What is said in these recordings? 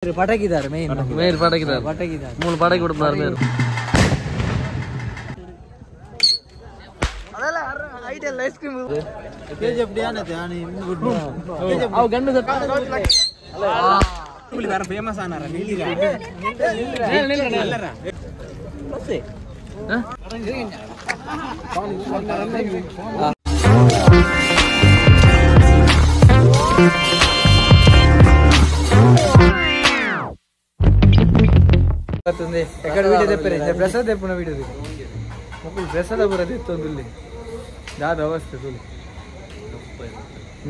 ಪಟಾಕಿದ್ದಾರೆ main ಪಟಾಕಿದ್ದಾರೆ ಮೂರು ಪಟಾಕಿ ಬಿಡ್ತಾರೆ ಮೇನ್ ಅದಲ್ಲ ಐಡಿಯಲ್ ಐಸ್ ಕ್ರೀಮ್ ಕೆಜಿಎಫ್ ಡಿ ಆನತೆ ಆನಿ ಗುಡ್ ಅವ ಗಂಡು ಅಲ್ಲ ಬೇರೆ ಫೇಮಸ್ ಆನಾರ ನೀಲಿರ ಎಲ್ಲರ ಮತ್ತೆ ఎక్కడ వీడియో తెప్పారు ప్రసాద్ తెప్పున వీడియో ముగ్గురు ప్రసాద బుర్ర తెస్తుంది దాదా అవస్థ చూడు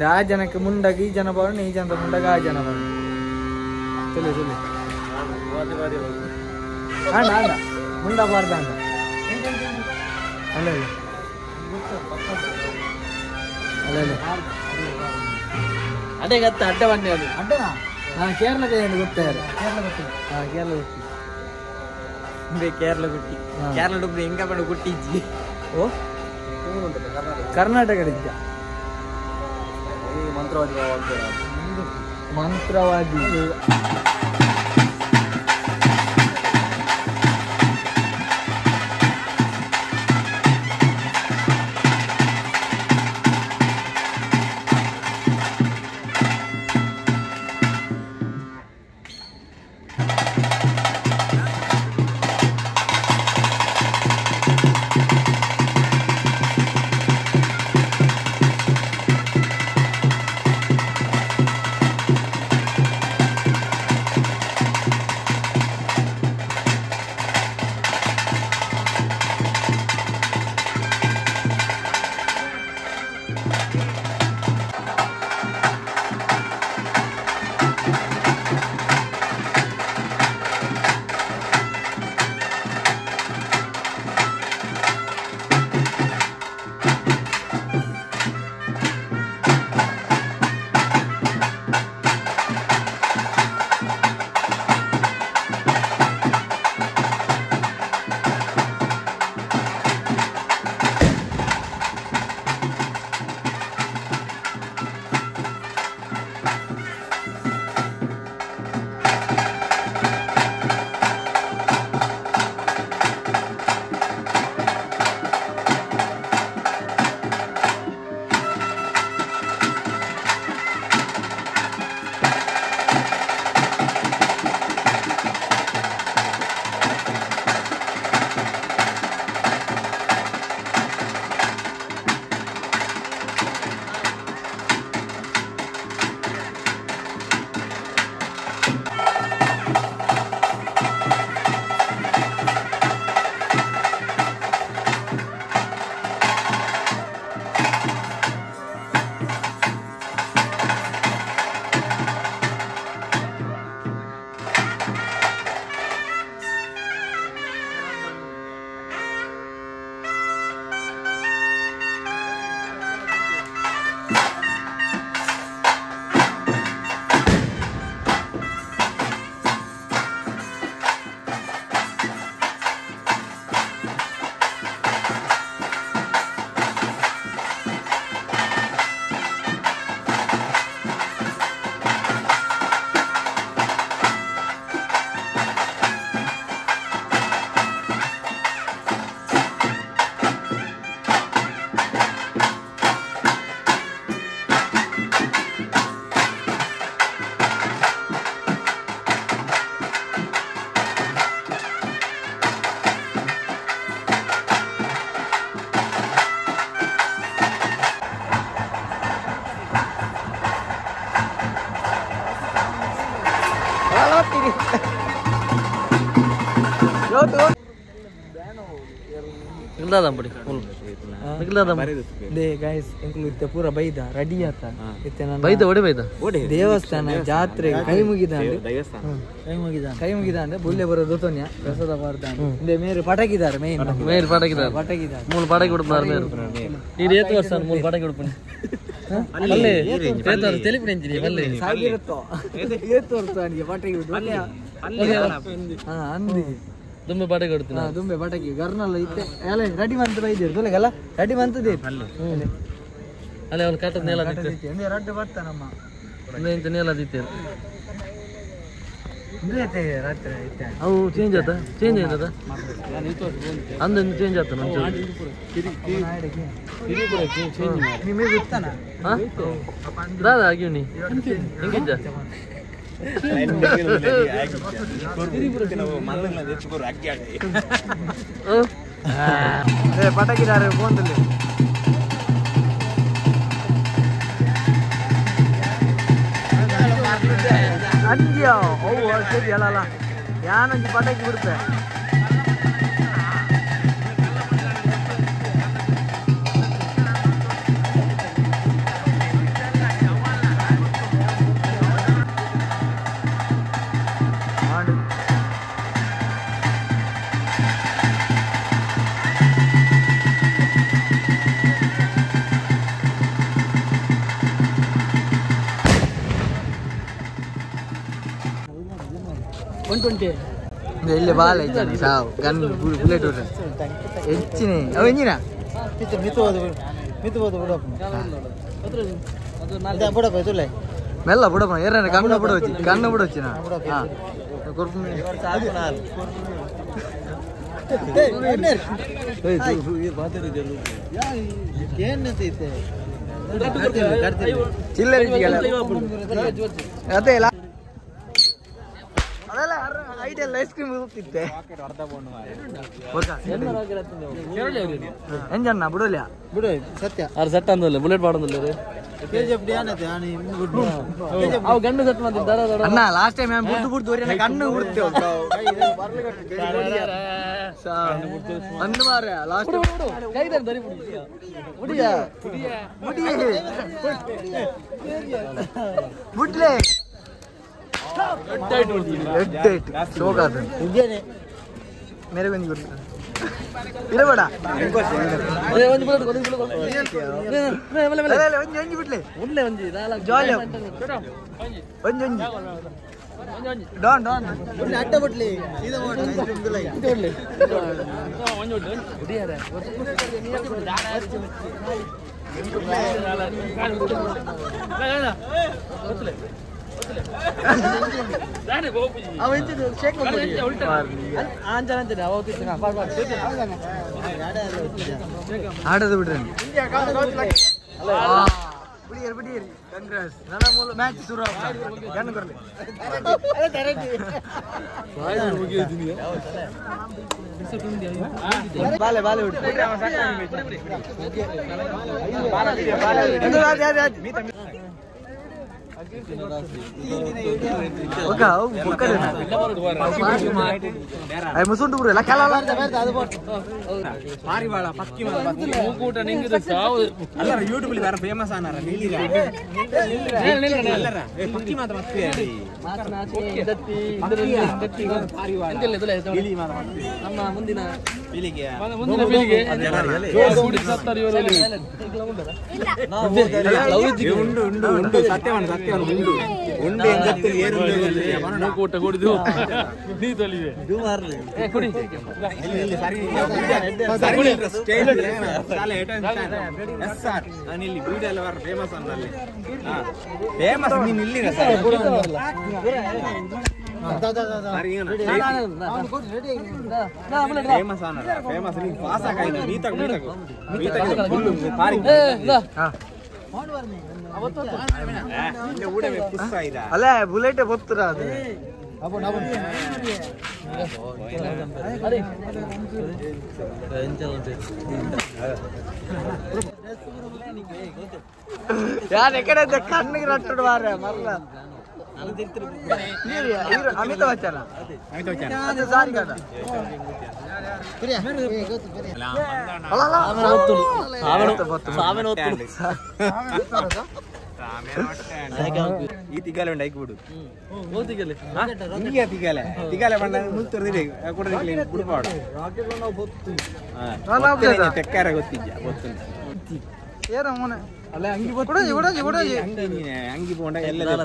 ఆ ಜನಕ್ಕೆ ಮುಂಡಾಗಿ ಈ ಜನ ಬಾರು ಈ ಜನ ಮುಂಡಾಗ ಆ ಜನ ಬಾರು ತುಳಿ ತುಳಿ ಅಣ್ಣ ಅಣ್ಣ ಮುಂಡ ಬಾರ್ದ ಅಂದ ಅಲ್ಲ ಅಲ್ಲ ಅದೇ ಗತ್ತ ಅಡ್ಡ ಬಂದೆ ಅದು ಅಡ್ಡನಾ ಕೇರಳಕ್ಕೆ ಗೊತ್ತಾರು ಕೇರಳ ಗೊತ್ತಿಲ್ಲ ಕೇರಳ ಗೊತ್ತಿಲ್ಲ ಕೇರಳ ಗುಟ್ಟಿ ಕೇರಳ ಡುಬ್ರಿ ಹೆಂಗ ಬೇಡ ಗುಟ್ಟಿಜ್ಜಿ ಓ ಕರ್ನಾಟಕದ ಮಂತ್ರವಾದಿ ಪೂರ ಬೈದ ರೆಡಿ ಆತ ದೇವಸ್ಥಾನ ಜಾತ್ರೆ ಕೈ ಮುಗಿದ ಅಂದ್ರೆ ಬುಲ್ಲೆ ಬರೋದು ತೋನ್ಯ ಪ್ರಸಾದ ಬಾರ್ದ ಮೇರು ಪಟಾಕಿದ್ದಾರೆ ಮೇನ್ ಪಟಾಕಿದ್ದಾರೆ ಮೂರು ಪಟಾಕಿ ಬಿಡ್ತಾರೆ ಇದು ಏತ್ ವರ್ಷ ಮೂರು ಪಟಾಕಿ ಬಿಡ್ತೀನಿ తెలిపినండి మళ్ళీ సాగిరతో ఏత్ వస్తానికి పటాకి అంది ದುಂಬೆ ಪಟಾಕಿ ಕೊಡ್ತೀನಿ ದುಂಬೆ ಪಟಾಕಿ ಗರ್ನಲ್ಲ ಇತ್ತೆ ಅಲ್ಲ ರೆಡಿ ಮಂತ್ ಬೈದಿರು ತುಲೆಗಲ್ಲ ರೆಡಿ ಮಂತದಿ ಅಲ್ಲ ಅವನು ಕಟ್ಟದ ನೇಲ ದಿತ್ತೆ ರಡ್ಡು ಬರ್ತಾನಮ್ಮ ಇಂತ ನೇಲ ದಿತ್ತೆ ಅವು ಚೇಂಜ್ ಆತ ಚೇಂಜ್ ಏನದ ಅಂದೊಂದು ಚೇಂಜ್ ಆತ ದಾದ ಆಗಿವ್ನಿ ಹೆಂಗಿದ್ದ ಪಟಾಕಿದಾರೆ ಫೋನ್ದಲ್ಲಿ ಅಂಜ್ಯೋ ಅವು ಸರಿ ಹೇಳಲ್ಲ ಯಾನಂಜಿ ಪಟಾಕಿ ಬಿಡುತ್ತೆ ಇಲ್ಲಿ ಬಾಲ ಇದ್ದಾನೆ ಸಾವು ಗನ್ ಬುಲೆಟ್ ಹೆಚ್ಚಿನ ಅವ ಎಂಜಿನ ಮೆಲ್ಲ ಬಿಡಪ್ಪ ಏನ ಕಣ್ಣು ಬಿಡೋಚಿ ಕಣ್ಣು ಬಿಡೋಚಿನ ಚಿಲ್ಲರೆ ಅದೇ ಅದೆಲ್ಲ ಐಡಿಯಲ್ ಐಸ್ ಕ್ರೀಮ್ ಹೋಗ್ತಿದ್ದೆ ಎಂಜನ್ನ ಬಿಡೋಲ್ಲ ಬಿಡು ಸತ್ಯ ಅವ್ರು ಸೆಟ್ ಅಂದಲ್ಲ ಬುಲೆಟ್ ಮಾಡೋದಿಲ್ಲ ಗಂಡು ಸೆಟ್ ಮಾಡ್ತಿದ್ದಾರೆ ಅಣ್ಣ ಲಾಸ್ಟ್ ಟೈಮ್ ಬಿಟ್ಟು ಕಣ್ಣು ಬಿಡ್ತೇವೆ ಅಂದು ಮಾರ ಲಾಸ್ಟ್ ಬಿಡ್ಲೆ मेरे को नहीं करता इरे बड़ा डॉन डॉन अड्ड बिटली ಆಡೋದು ಬಿಡ್ರಿ ಮ್ಯಾಚ್ ಶುರು ಬಾಲೆ ಬಾಲೆ ಮುಸುಂಟು ಬರು ಎಲ್ಲ ಕೆಲ ಪಾರಿವಾಳ ಪಕ್ಕಿ ಮೂಕೂಟ ನಿಂಗಿದ ಸಾವು ಅಲ್ಲ ಯೂಟ್ಯೂಬ್ ಅಲ್ಲಿ ಬೇರೆ ಫೇಮಸ್ ಆನಾರ ಪಕ್ಕಿ ಮಾತ್ರ ನಮ್ಮ ಮುಂದಿನ ಪೀಳಿಗೆ ಉಂಡು ಉಂಡು ಉಂಡು ಸತ್ಯವಾನ ಸತ್ಯವಾನ ಉಂಡು ಉಂಡು ಮೂಕೂಟ ಕುಡಿದು ನೀ ತೊಲಿವೆ ಫೇಮಸ್ ಅನ್ನಲ್ಲಿ ಫೇಮಸ್ ನೀನು ಇಲ್ಲಿ ಫೇಮಸ್ ಆನ ಫೇಮಸ್ ನೀ ಪಾಸ್ ಆಗಾಯ್ತು ನೀ ತಗ ಅಲ್ಲ ಬುಲೆಟ್ ಗೊತ್ತುರ ಅದು ಯಾರು ಎಕಡೆ ಕಣ್ಣಿಗೆ ರಟ್ಟುಡು ಮಾರ ಮರಲ ಅಮಿತಾಬ್ ಬಚ್ಚನ ಅದು ಸಾರಿ ಕದ ಈ ತಿಗಾಲೆ ಉಂಟು ಐಕ್ಬಿಡು ತಿಗಾಲೆ ತಿಗಾಲೆ ಬಂಡ ಮುಲ್ತರ್ದಿರಿ ಬಿಡ್ಬಾರ್ದು ತೆಕ್ಕಾರ ಗೊತ್ತಿದ್ಯಾ ಗೊತ್ತುಂಟು ಅಂಗಿ ಬೋಂಡ ಎಲ್ಲ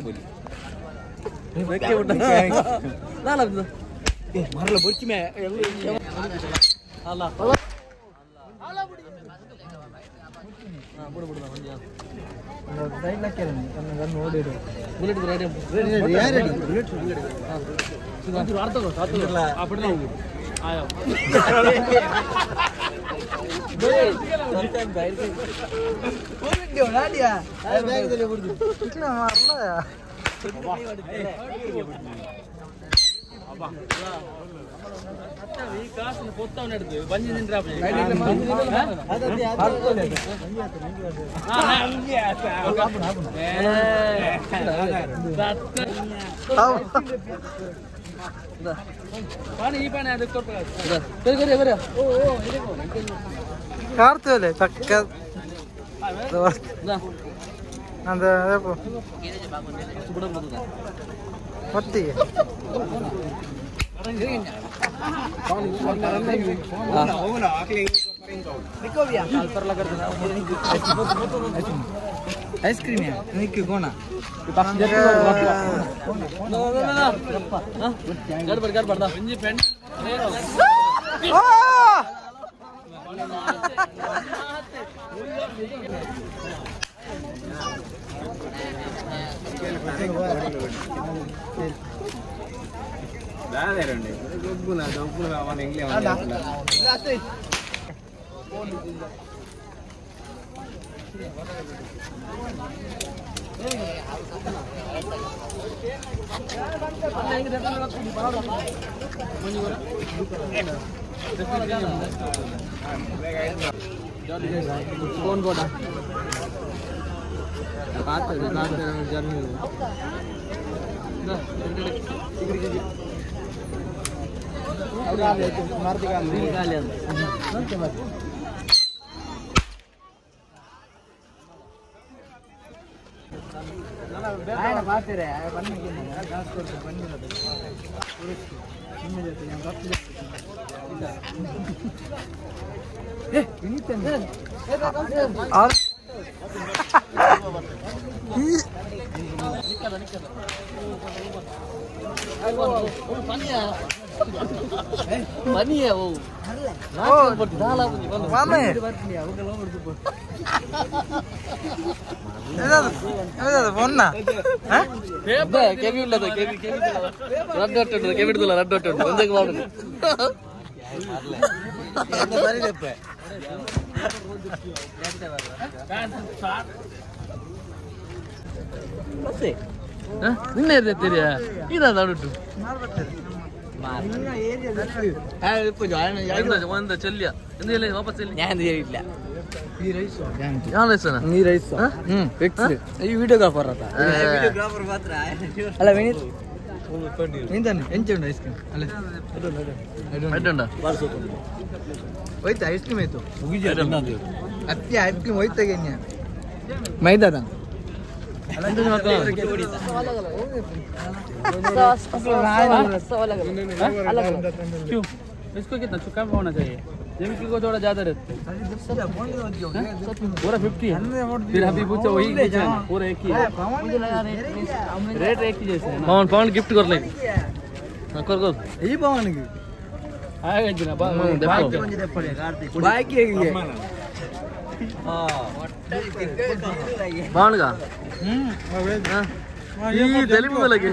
ಮರಲ ಬೊಚ್ಚಿ ಮೇ ಅಲ್ಲ ಬಿಡು ಸೈಡ್ ಲಕ್ಕೆ ನೋಡಿರು ಬುಲೆಟ್ ರೆಡಿ ಕಾರ್ತೇವಲ್ಲ ಪಕ್ಕ ಅಂದ್ರೆ ಒಟ್ಟಿಗೆ ಐಸ್ ಕ್ರೀಮ್ ನಿಕ್ಕಿ ಕೋಣ कौन कोटा बात है जर्नी मारती बातेरे मनी है वो चलिया वापस वीडियोग्राफर अಲ್ಲ ವಿನೀತ್ ನಿಂತಾನೆ ಎಂಚುಂಡು ಐಸ್ ಕ್ರೀಮ್ ಅಲ್ಲ ಹೋಯ್ತಾ ಐಸ್ ಕ್ರೀಮ್ ಆಯ್ತು ಅತ್ತಿ ಐಸ್ ಕ್ರೀಮ್ ಹೋಯ್ತಾಗೆ ಮೈದಾದ क्यों इसको कितना चुका होना चाहिए जिनकी को थोड़ा ज्यादा रहता है पूरा 50 है फिर अभी पूछो वही पूरा एक ही रेट एक ही जैसे है पवन पवन गिफ्ट कर ले कर कर ये पवन की आएगा जी ना बाइक है ये हां पवन का ये तेलुगु में लगे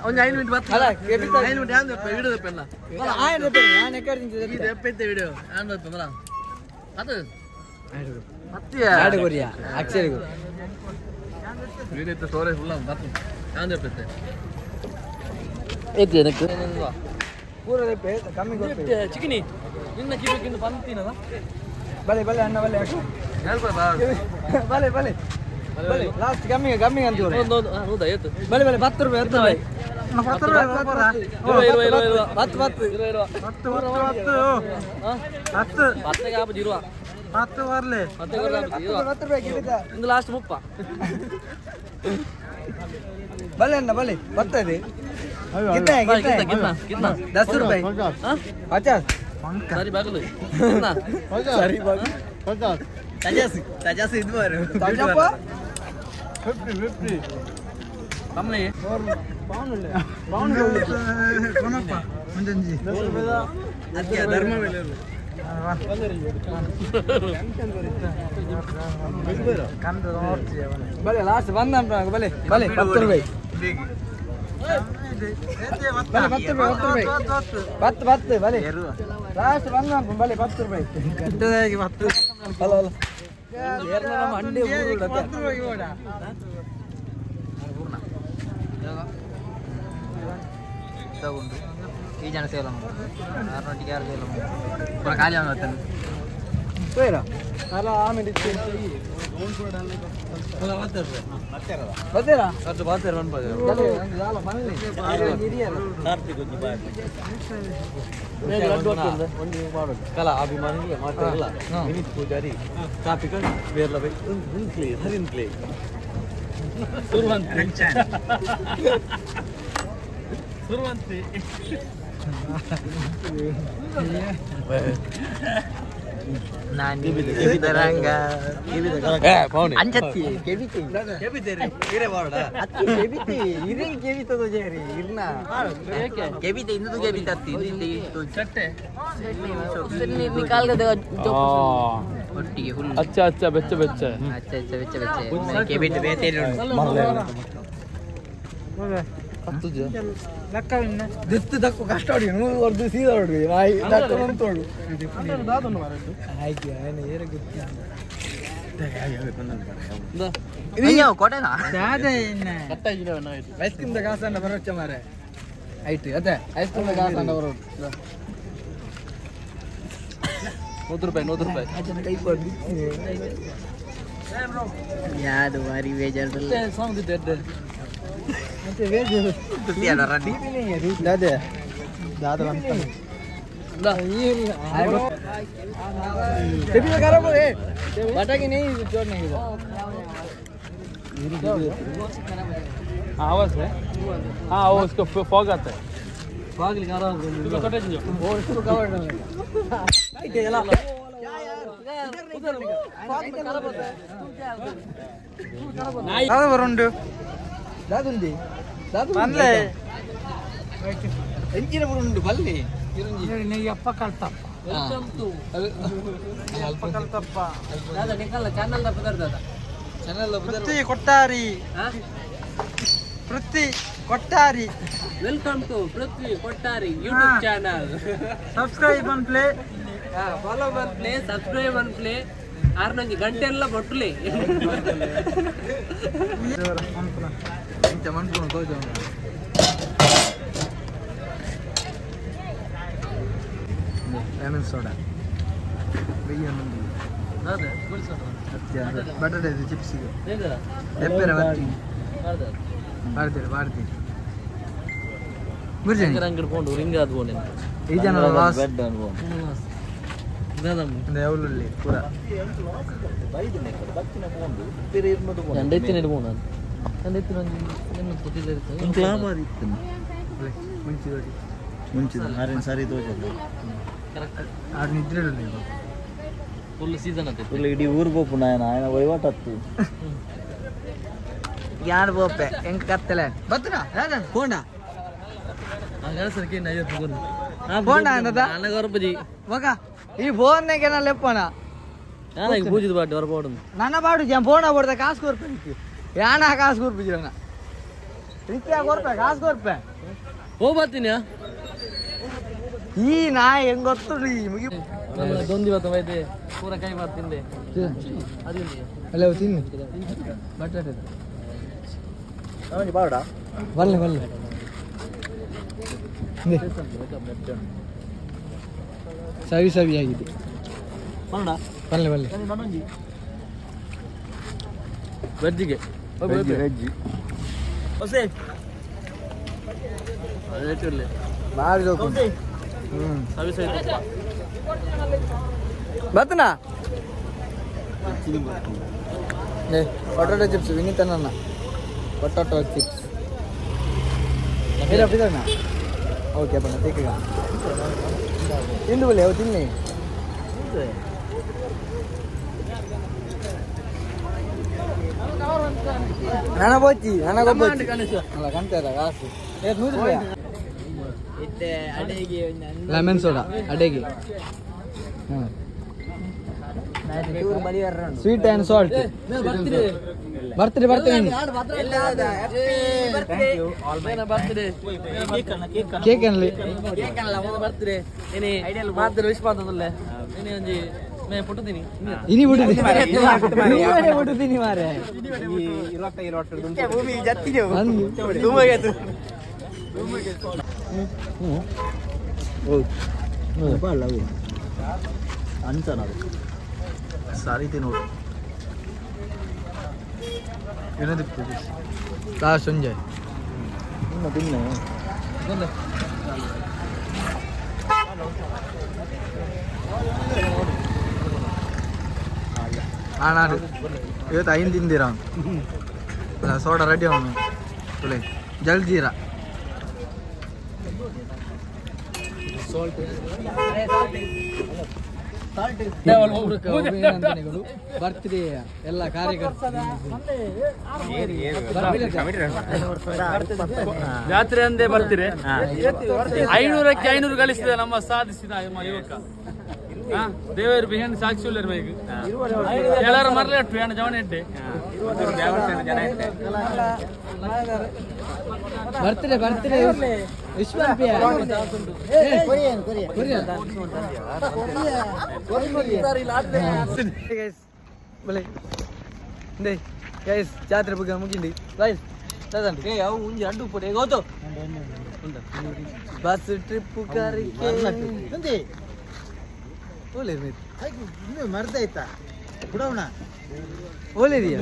ಒಂದು 5 ಮಿನಿಟ್ ಬರ್ತಾ ಅಲ್ಲ 5 ಮಿನಿಟ್ ಯಾನ್ ವಿಡಿಯೋ ತೆಪ್ಪಲ್ಲ ಅಲ್ಲ ಆಯನ ತೆಪ್ಪ ನಾನು ಎಕರ್ದಿಂದ ತೆಪ್ಪೈತೆ ವಿಡಿಯೋ ಯಾನ್ ಬರ್ತಾ ಅದು ಮತ್ತೆ ಆಡ್ ಕೊರಿಯಾ ಅಕ್ಷರ ವಿಡಿಯೋ ಸ್ಟೋರೇಜ್ ಫುಲ್ ಅಂತ ಯಾನ್ ತೆಪ್ಪೈತೆ ಏಕೆ ಏನಕ್ಕೆ ಪೂರ ತೆಪ್ಪೆ ಕಮ್ಮಿ ಕೊಡ್ತೆ ಚಿಕನಿ ನಿನ್ನ ಕಿವಿಗಿಂದ ಬಂತಿನಲ್ಲ ಬಲೆ ಬಲೆ ಅಣ್ಣ ಬಲೆ ಹೆಲ್ಪ್ ಬಲೆ ಬಲೆ लास्ट कमी अंत हौदा बले बले 10 ರೂಪಾಯಿ ಇರ್ತವೆ 10 ರೂಪಾಯಿ 10 ಬರಲೆ 10 ರೂಪಾಯಿ ಇಂದು ಲಾಸ್ಟ್ 30 ಬಲೆ ಅಣ್ಣ ಬಲೆ ಬರ್ತದೆ कितना 10 ರೂಪಾಯಿ 50 ಸರಿ ಬಾಗಲು ಸರಿ ಬಾಗಲು 50 50 ಇದು ಬಾರು 50 ಕಮ್ಮನೆ ಪೌಂಡ್ ಕೊನಪ್ಪ ಮುಂಜಂಜಿ 10 ರೂಪಾಯಿ ಅದ್ಕೆ ಧರ್ಮ ಬೆಲೆ ಬಲೆ ಲಾಸ್ಟ್ ಬಂದ ಬಲೆ ಬಲೆ 10 ರೂಪಾಯಿ ಬತ್ತು ಬಲೆ ಲಾಸ್ಟ್ ಬಂದ ಬಲೆ 10 ರೂಪಾಯಿ ಕೆಟ್ಟದಾಗಿ 10 ಅಲ್ಲ ಅಲ್ಲ ಅಂಡಿ 10 ರೂಪಾಯಿ ಓಡ ತಗೊಂಡು ಈ ಜನ ಸೇಲ ಆರ್ನೊಟ್ಟಿಗೆ ಯಾರು ಸೇಲ ಪೂರ ಖಾಲಿ ಆಗುತ್ತಾನೆ ಬೇಡ ಅಲ್ಲ ಆಮೇಲೆ ಬರ್ತೀರಾ ಅದು ಬರ್ತೀರ ಕಲಾ ಅಭಿಮಾನಿಗೆ ಮಾತಾಡಲ್ಲ ವಿನೀತ್ ಪೂಜಾರಿ ಟ್ರಾಫಿಕ್ ಬೇರ್ಲ ಬೈ ಹರಿನ್ ಕ್ಲೇ ಸುರುವಂತಿ अच्छा अच्छा बच्चे बच्चे अच्छा अच्छा बच्चे बच्चे ದಿತ್ತು ದಕ್ಕು ಕಷ್ಟ ಹೊಡಿ ಹೊಡೆದು ಸೀದಾ ಹೊಡ್ರಿ ತೋಡು ಐಸ್ ಕ್ರೀಮ್ ಕಾಸಂಡ ಬರೋಚ್ಚ ಮಾರೆ ಆಯ್ತು ಅದೇ ಐಸ್ ಕ್ರೀಮ್ ಕಾಸಂಡ ಬರೋ 100 ರೂಪಾಯಿ ಕೈ ಕೊಡಿ ಯಾರು ಬಾರಿ ಬೇಜಾರಲ್ಲ आवाज है हाँ वो उसको फॉग आता है फॉग लिखा रहा Kottari Prithvi Kottari welcome to Prithvi Kottari YouTube channel subscribe and play follow and play subscribe and play ಆರ್ನಂಗೆ ಗಂಟೆ ಎಲ್ಲ ಬೊಟ್ಲೆ ಲೆಮನ್ ಸೋಡಾ ಬಟಾಟೆ ಚಿಪ್ಸಿಗೆ ಎಪ್ಪೆರ ಮಾಡ್ತೀರಿ ಅಂಗಡಿ ರಿಂಗ್ ಆದ ಈ ಜನ ಎವಲುಳ್ಳಿ ಪೂರ ನಿದ್ರೆ ಫುಲ್ ಸೀಸನ್ ಅಂತ ಫುಲ್ ಇಡೀ ಊರಿಗೆ ಹೋಗ್ಪುಣ ఆయన ವಹಿವಾಟತ್ತು ಯಾರು ಬೋಪೆ ಹೆಂಗ್ ಕತ್ತಲೆ ಬತ್ತನ ಯಾದನ್ ಫೋಂಡ ಅಂಗಲ ಸರ್ಕಿ ನಯ್ಯ ಫೋನ್ ಫೋಂಡ ಅನ್ನದ ನನಗರ ಬಜಿ ಮಗ ಈ ಫೋನ್ ನೇ ಕೆನ ಲೆಪ್ಪನ ನಾನು ಈಗ ಬೂಜಿದ ಬಾಡಿ ಹೊರ ಬೋಡು ನನ್ನ ಬಾಡು ಜಂ ಫೋನ್ ಆಬರ್ದ ಕಾಸು ಕೊರ್ಪೆ ಯಾನ ಕಾಸು ಕೊರ್ಪೆ ಜನ ರೀತಿಯ ಕೊರ್ಪೆ ಕಾಸು ಕೊರ್ಪೆ ಹೋ ಬರ್ತೀನಿ ಈ ನಾ ಹೆಂಗ್ ಗೊತ್ತು ಮುಗಿ ದೊಂದಿವತ್ತು ವೈದೆ ಪೂರ ಕೈ ಬಾರ್ ತಿಂದೆ ಅಲ್ಲ ತಿನ್ನಿ ಬಟಾಟೆ ಬಾಡ ಬಲ್ಲೆ ಸವಿ ಆಗಿದೆ ಬಲ್ಲೆ ವೆಜ್ಜಿಗೆ ವೆಜ್ಜಿ ಹೊಸೆ ಬಾರಿ ಬತ್ತನಾ పొటాటో చిప్స్ వినీతన్న పొటాటో చిప్స్ మీరు అప్పుడన్నా ఓకే అప్ప తీకగా ತಿಂದುವಲೆ ಅವು ತಿನ್ನಿ ನನಗೊಬ್ಬಚ್ಚಿ ಅಲ್ಲ ಕಾಣ್ತಾ ಕಾಸು 100 ರೂಪಾಯಿ ಲೆಮನ್ ಸೋಡಾ ಅಡೆಗೆ ಸ್ವೀಟ್ ಆ್ಯಂಡ್ ಸಾಲ್ಟ್ ಬರ್ತೀರಿ ಕೇಕ್ ಅನ್ಲಿ ಇನಿ ಬಿಟ್ಟುತ್ತೀನಿ ಮಾರೆ ಸಾರಿ ನೋಡು ಏನದಕ್ಕೆ ಲಾಸ್ಟ್ ಸಂಜೆ ನಾನು ಇವತ್ತು 5 ತಿಂದಿರ ಸೋಡಾ ರೆಡಿ ಅವನು ಜಲ್ದೀರ ಬರ್ತ್ಡೇ ಎಲ್ಲ ಕಾರ್ಯಕರ್ತರು ಜಾತ್ರೆ ಅಂದೇ ಬರ್ತೀರಿ 500ಕ್ಕೆ 500 ಗಳಿಸಿದ ನಮ್ಮ ಸಾಧಿಸಿದ ಯುವಕ ದೇವರು ಬಿಹೇನ್ ಸಾಕ್ಷಿ ಇರಬೇಕು ಎಲ್ಲರ ಮರಲೆ ಇಟ್ಟು ಹೆಣ್ಣು ಜವನ ಇಟ್ಟೆ ಬರ್ತೀರಿ ಜಾತ್ರೆ ಬಗ್ಗೆ ಮುಗಿಂಡಿ ಅಡ್ಡು ಪುಡಿ ಗೊತ್ತು ಬಸ್ ಟ್ರಿಪ್ ಮರ್ದಾಯ್ತಾ ಬಿಡೋಣ ಓಲಿದೆಯಾ